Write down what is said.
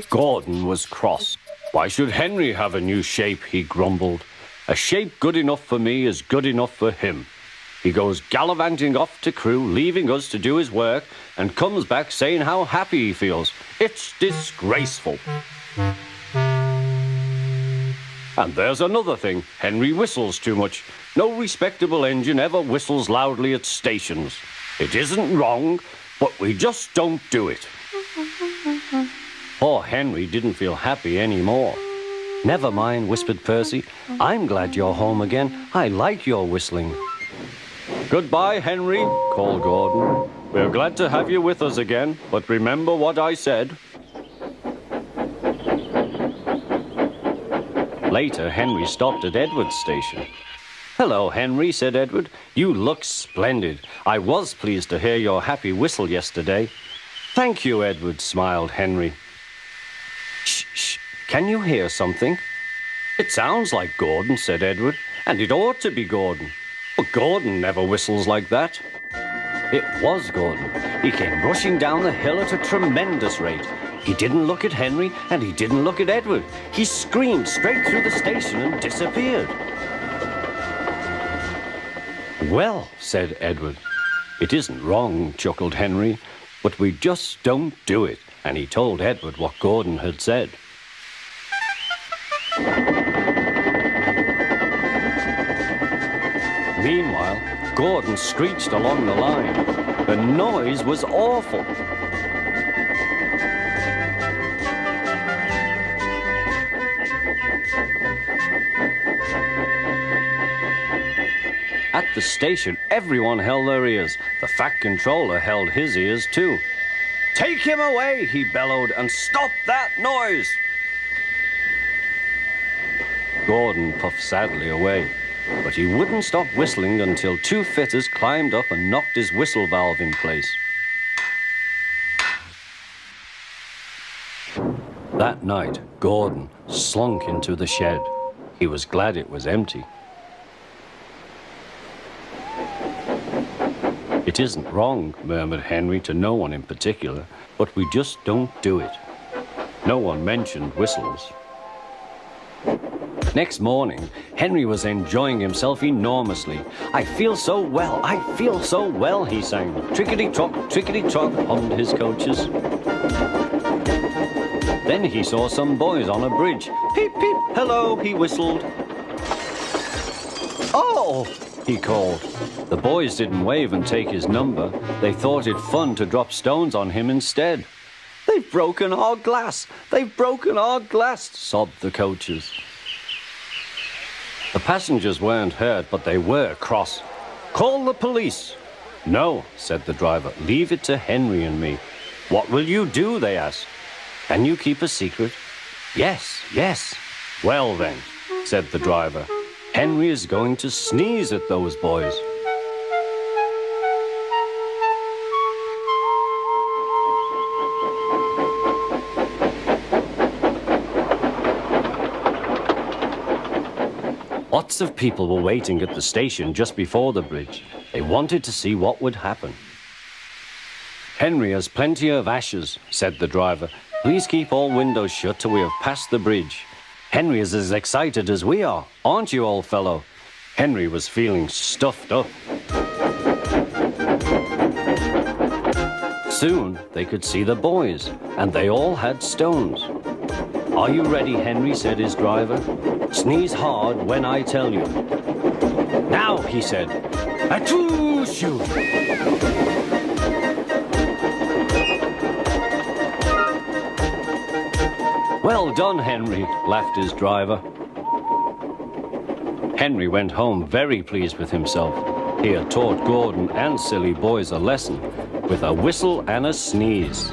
Gordon was cross. Why should Henry have a new shape, he grumbled. A shape good enough for me is good enough for him. He goes gallivanting off to Crewe, leaving us to do his work, and comes back saying how happy he feels. It's disgraceful. And there's another thing. Henry whistles too much. No respectable engine ever whistles loudly at stations. It isn't wrong, but we just don't do it. Poor Henry didn't feel happy anymore. Never mind, whispered Percy. I'm glad you're home again. I like your whistling. Goodbye, Henry, called Gordon. We're glad to have you with us again, but remember what I said. Later, Henry stopped at Edward's station. Hello, Henry, said Edward. You look splendid. I was pleased to hear your happy whistle yesterday. Thank you, Edward, smiled Henry. Shh, shh. Can you hear something? It sounds like Gordon, said Edward, and it ought to be Gordon. But Gordon never whistles like that. It was Gordon. He came rushing down the hill at a tremendous rate. He didn't look at Henry, and he didn't look at Edward. He screamed straight through the station and disappeared. Well, said Edward. It isn't wrong, chuckled Henry, but we just don't do it. And he told Edward what Gordon had said. Meanwhile, Gordon screeched along the line. The noise was awful. At the station, everyone held their ears. The Fat Controller held his ears too. Take him away, he bellowed, and stop that noise! Gordon puffed sadly away. But he wouldn't stop whistling until two fitters climbed up and knocked his whistle valve in place. That night, Gordon slunk into the shed. He was glad it was empty. It isn't wrong, murmured Henry to no one in particular, but we just don't do it. No one mentioned whistles. Next morning, Henry was enjoying himself enormously. I feel so well, he sang. Trickety-trot, hummed his coaches. Then he saw some boys on a bridge. Peep, peep, hello, he whistled. Oh, he called. The boys didn't wave and take his number. They thought it fun to drop stones on him instead. They've broken our glass, sobbed the coaches. The passengers weren't hurt, but they were cross. Call the police. No, said the driver. Leave it to Henry and me. What will you do, they asked. Can you keep a secret? Yes, yes. Well then, said the driver. Henry is going to sneeze at those boys. Lots of people were waiting at the station just before the bridge. They wanted to see what would happen. Henry has plenty of ashes, said the driver. Please keep all windows shut till we have passed the bridge. Henry is as excited as we are, aren't you, old fellow? Henry was feeling stuffed up. Soon they could see the boys, and they all had stones. Are you ready, Henry, said his driver. Sneeze hard when I tell you. Now, he said. Achoo, shoo! Well done, Henry, laughed his driver. Henry went home very pleased with himself. He had taught Gordon and silly boys a lesson with a whistle and a sneeze.